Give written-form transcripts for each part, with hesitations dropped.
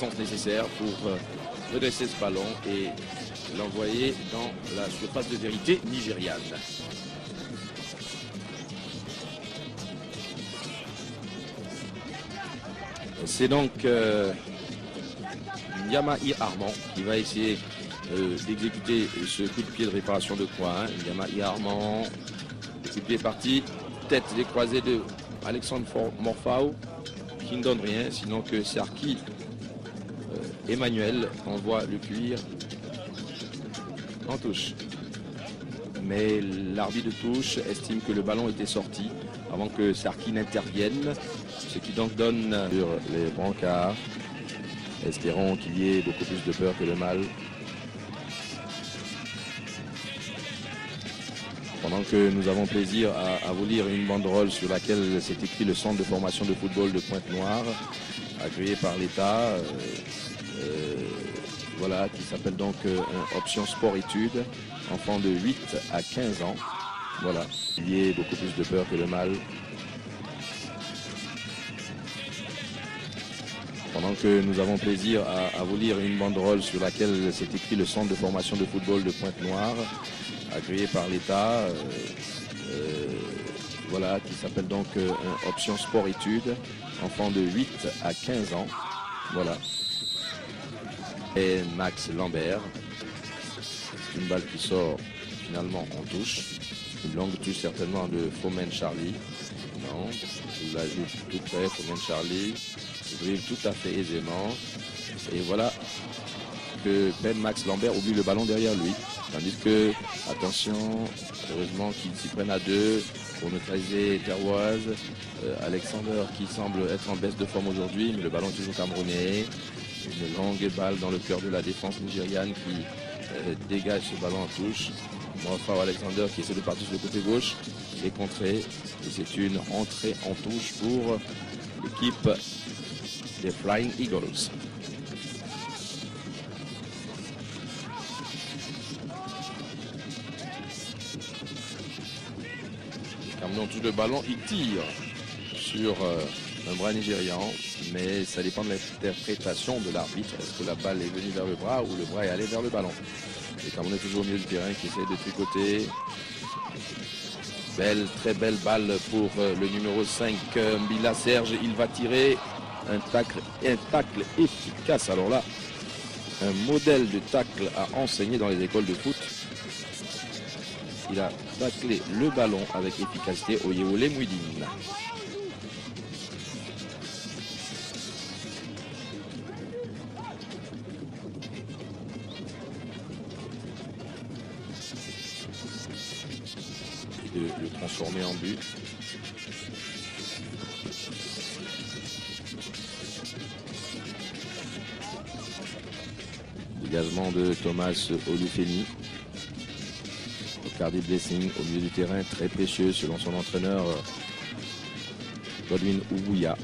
distance nécessaire pour redresser ce ballon et l'envoyer dans la surface de vérité nigériane. C'est donc Nyamahi Armand qui va essayer d'exécuter ce coup de pied de réparation de coin. Nyamahi Armand, le coup de pied est parti, tête décroisée de Alexandre Morfao qui ne donne rien, sinon que Sarki Emmanuel envoie le cuir en touche. Mais l'arbitre de touche estime que le ballon était sorti avant que Sarki n'intervienne, ce qui donc donne sur les brancards. Espérons qu'il y ait beaucoup plus de peur que de mal. Pendant que nous avons plaisir à vous lire une banderole sur laquelle c'est écrit le centre de formation de football de Pointe-Noire, agréé par l'État, voilà, qui s'appelle donc option sport-études, enfants de 8 à 15 ans. Voilà, il y ait beaucoup plus de peur que de mal. Pendant que nous avons plaisir à vous lire une banderole sur laquelle c'est écrit le centre de formation de football de Pointe-Noire, agréé par l'État, voilà, qui s'appelle donc option sport-études, enfants de 8 à 15 ans. Voilà. Et Max Lambert, une balle qui sort finalement en touche, une longue touche certainement de Fomen Charlie. Non, il la joue tout près, Fomen Charlie, il dribble tout à fait aisément. Et voilà que Ben Max Lambert oublie le ballon derrière lui. Tandis que, attention, heureusement qu'ils s'y prennent à deux pour neutraliser Terroise. Alexander qui semble être en baisse de forme aujourd'hui, mais le ballon est toujours camerounais. Une longue balle dans le cœur de la défense nigériane qui dégage ce ballon en touche. Morfao Alexander qui essaie de partir sur le côté gauche est contré. Et c'est une entrée en touche pour l'équipe des Flying Eagles. Cameroun touche le ballon, il tire sur un bras nigérian, mais ça dépend de l'interprétation de l'arbitre. Est-ce que la balle est venue vers le bras ou le bras est allé vers le ballon? Le Cameroun est toujours au milieu du terrain qui essaie de tricoter. Belle, très belle balle pour le numéro 5, Mbila Serge. Il va tirer un tacle efficace. Alors là, un modèle de tacle à enseigner dans les écoles de foot. Il a taclé le ballon avec efficacité au Yeolé Mouidine. Et de le transformer en but. Dégagement de Thomas Olufeni. Cardi Blessing au milieu du terrain, très précieux selon son entraîneur Godwin Oubuya.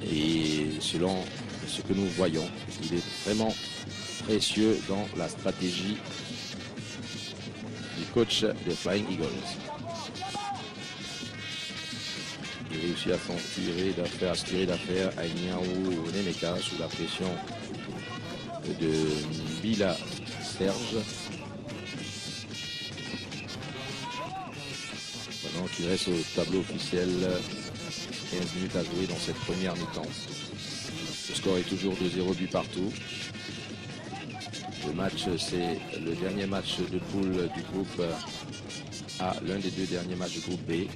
Et selon ce que nous voyons, il est vraiment précieux dans la stratégie du coach des Flying Eagles. Il réussit à s'en tirer d'affaire, à se tirer d'affaire à Ignaou Nemeka sous la pression de Mbila Serge. Donc il reste au tableau officiel 15 minutes à jouer dans cette première mi-temps. Le score est toujours de 0 but partout. Le match, c'est le dernier match de poule du groupe A, l'un des deux derniers matchs du groupe B.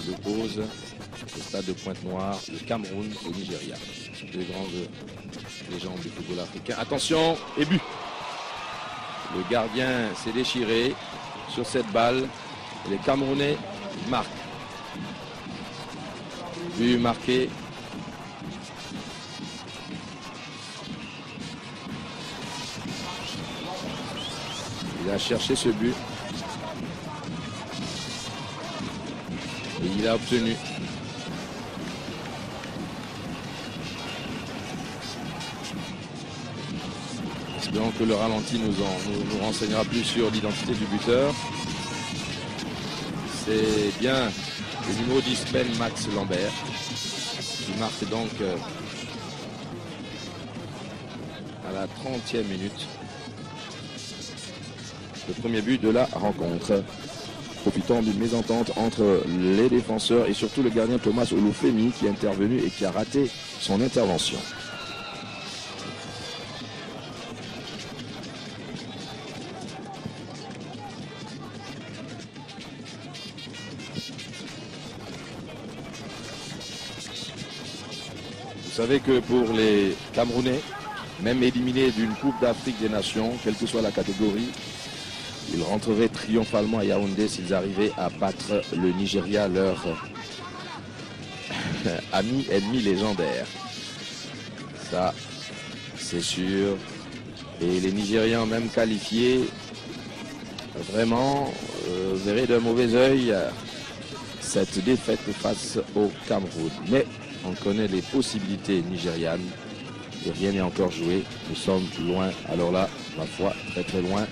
Il oppose au stade de Pointe-Noire le Cameroun au Nigeria. Deux grandes légendes du football africain. Attention, et but. Le gardien s'est déchiré sur cette balle. Et les Camerounais marquent. But marqué. Il a cherché ce but. Et il a obtenu. Espérons que le ralenti nous renseignera plus sur l'identité du buteur. C'est bien le numéro 10, Ben Max Lambert, qui marque donc à la 30e minute. Le premier but de la rencontre. Profitant d'une mésentente entre les défenseurs et surtout le gardien Thomas Olufemi qui est intervenu et qui a raté son intervention. Vous savez que pour les Camerounais, même éliminés d'une Coupe d'Afrique des Nations, quelle que soit la catégorie, ils rentreraient triomphalement à Yaoundé s'ils arrivaient à battre le Nigeria, leur ami ennemi légendaire. Ça, c'est sûr. Et les Nigérians, même qualifiés, vraiment verraient d'un mauvais œil cette défaite face au Cameroun. Mais on connaît les possibilités nigérianes et rien n'est encore joué. Nous sommes loin, alors là, ma foi, très très loin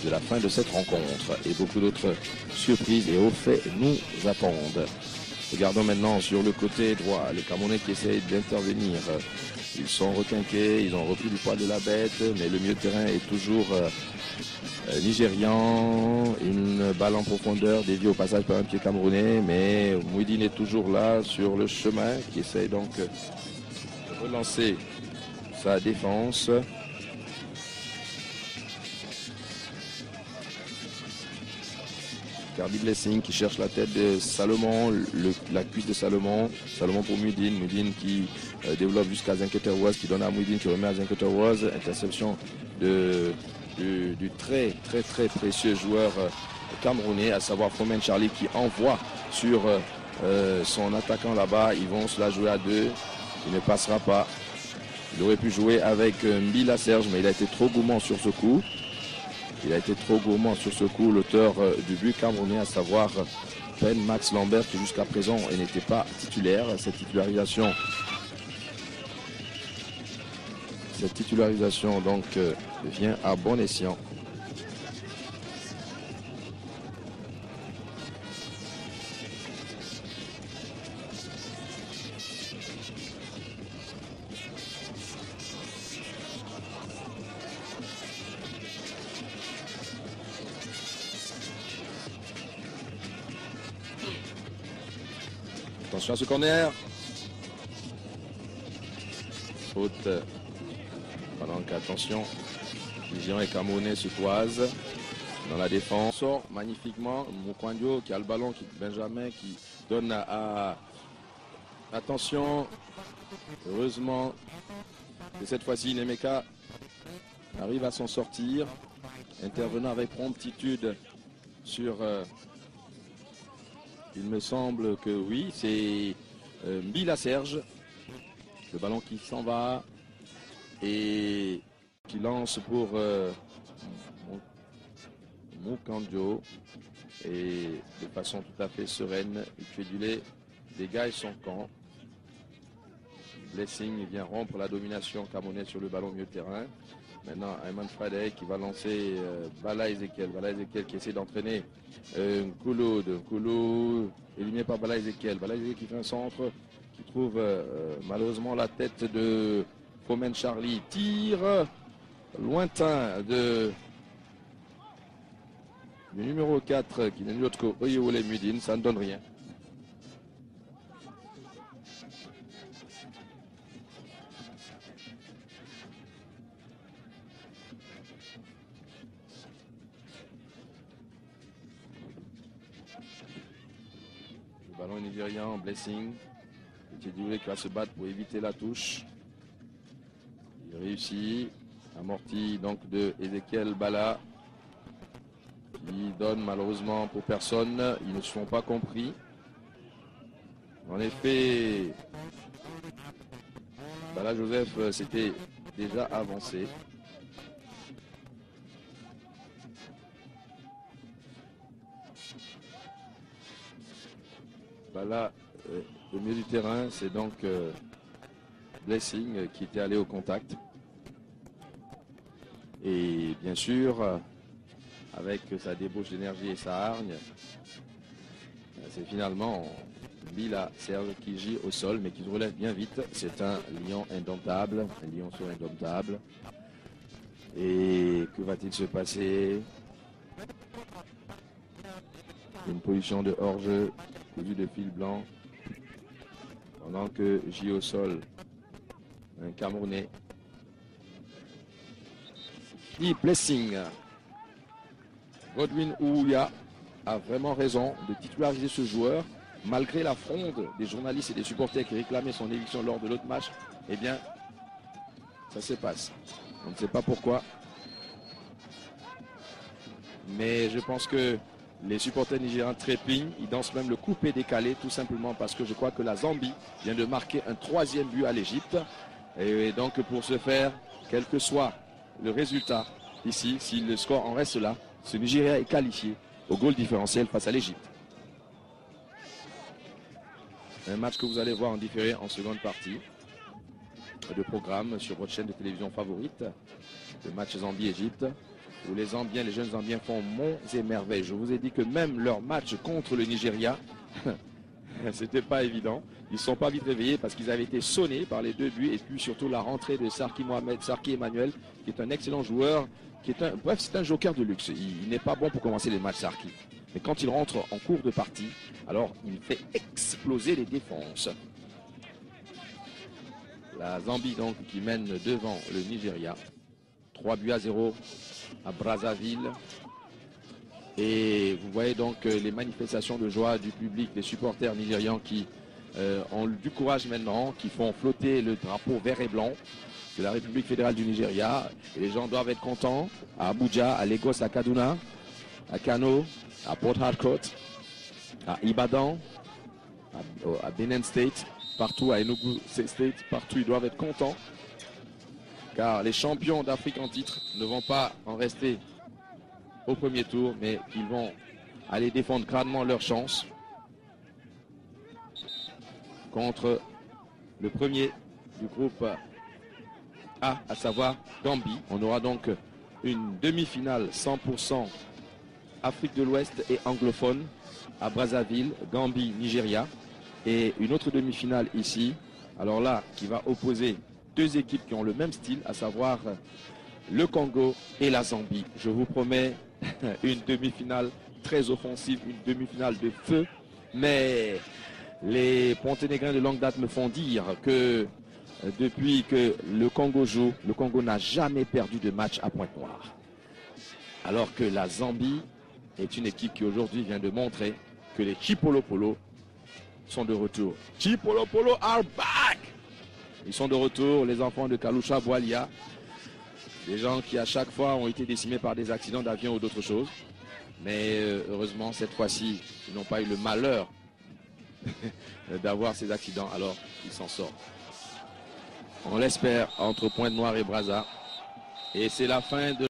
de la fin de cette rencontre. Et beaucoup d'autres surprises et hauts faits nous attendent. Regardons maintenant sur le côté droit, les Camerounais qui essayent d'intervenir. Ils sont requinqués, ils ont repris du poil de la bête, mais le milieu de terrain est toujours nigérian. Une balle en profondeur déviée au passage par un pied camerounais, mais Mouidine est toujours là sur le chemin, qui essaye donc de relancer sa défense. Cardi Blessing qui cherche la tête de Salomon, la cuisse de Salomon. Salomon pour Mouidine. Mouidine qui développe jusqu'à Zinketeroise, qui donne à Mouidine, qui remet à Zinketeroise. Interception du très précieux joueur camerounais, à savoir Fomen Charlie, qui envoie sur son attaquant là-bas. Ils vont se la jouer à deux. Il ne passera pas. Il aurait pu jouer avec Mbila Serge, mais il a été trop gourmand sur ce coup. L'auteur du but camerounais, à savoir Ben Max Lambert, qui jusqu'à présent n'était pas titulaire. Cette titularisation donc vient à bon escient. Attention à ce corner. Faute. Pendant qu'attention, Nigérian et Camerounais se toisent dans la défense. Sort magnifiquement. Mukwandio qui a le ballon, Benjamin qui donne à attention. Heureusement que cette fois-ci, Nemeka arrive à s'en sortir. Intervenant avec promptitude sur... il me semble que oui, c'est Mbila Serge. Le ballon qui s'en va et qui lance pour Mukwandio. Et de façon tout à fait sereine, il fait du lait, dégage son camp. Blessing vient rompre la domination camerounaise sur le ballon au milieu de terrain. Maintenant, Ayman Fadey qui va lancer Bala Ezekiel. Bala Ezekiel qui essaie d'entraîner Nkulu. Nkulu éliminé par Bala Ezekiel. Bala Ezekiel qui fait un centre, qui trouve malheureusement la tête de Fomen Charlie. Tire lointain du numéro 4 qui n'est nul autre qu'Oyewole Mouidine. Ça ne donne rien. Ballon nigérian, Blessing. Petit Dioulé qui va se battre pour éviter la touche. Il réussit. Amorti donc de Ezekiel Bala. Qui donne malheureusement pour personne. Ils ne se sont pas compris. En effet, Bala Joseph s'était déjà avancé. Là, au milieu du terrain, c'est donc Blessing qui était allé au contact. Et bien sûr, avec sa débauche d'énergie et sa hargne, c'est finalement Zambie, là, Serge qui gît au sol, mais qui se relève bien vite. C'est un lion indomptable, un lionceau indomptable. Et que va-t-il se passer? Une position de hors-jeu, cousu de fil blanc. Pendant que gît au sol un Camerounais. Blessing. Godwin Ouya a vraiment raison de titulariser ce joueur. Malgré la fronde des journalistes et des supporters qui réclamaient son éviction lors de l'autre match, eh bien, ça se passe. On ne sait pas pourquoi. Mais je pense que les supporters nigériens trépignent. Ils dansent même le coupé décalé, tout simplement parce que je crois que la Zambie vient de marquer un 3e but à l'Égypte. Et donc, pour ce faire, quel que soit le résultat ici, si le score en reste là, ce Nigeria est qualifié au goal différentiel face à l'Égypte. Un match que vous allez voir en différé en seconde partie de programme sur votre chaîne de télévision favorite, le match Zambie-Égypte, où les Zambiens, les jeunes Zambiens font monts et merveilles. Je vous ai dit que même leur match contre le Nigeria, c'était pas évident. Ils ne sont pas vite réveillés parce qu'ils avaient été sonnés par les 2 buts et puis surtout la rentrée de Sarki Mohamed, Sarki Emmanuel, qui est un excellent joueur, bref, c'est un joker de luxe. Il n'est pas bon pour commencer les matchs Sarki. Mais quand il rentre en cours de partie, alors il fait exploser les défenses. La Zambie donc qui mène devant le Nigeria. 3-0 à Brazzaville. Et vous voyez donc les manifestations de joie du public, des supporters nigérians qui ont du courage maintenant, qui font flotter le drapeau vert et blanc de la République fédérale du Nigeria. Et les gens doivent être contents à Abuja, à Lagos, à Kaduna, à Kano, à Port Harcourt, à Ibadan, à Benin State, partout, à Enugu State, partout ils doivent être contents. Car les champions d'Afrique en titre ne vont pas en rester au premier tour, mais ils vont aller défendre grandement leur chance contre le premier du groupe A, à savoir Gambie. On aura donc une demi-finale 100% Afrique de l'Ouest et anglophone à Brazzaville, Gambie, Nigeria. Et une autre demi-finale ici, alors là, qui va opposer 2 équipes qui ont le même style, à savoir le Congo et la Zambie. Je vous promets une demi-finale très offensive, une demi-finale de feu. Mais les Ponténégrins de longue date me font dire que depuis que le Congo joue, le Congo n'a jamais perdu de match à Pointe-Noire. Alors que la Zambie est une équipe qui aujourd'hui vient de montrer que les Chipolopolo sont de retour. Chipolopolo are back! Ils sont de retour, les enfants de Kalusha Bwalia. Des gens qui à chaque fois ont été décimés par des accidents d'avion ou d'autres choses. Mais heureusement, cette fois-ci, ils n'ont pas eu le malheur d'avoir ces accidents. Alors, ils s'en sortent. On l'espère entre Pointe-Noire et Brazza. Et c'est la fin de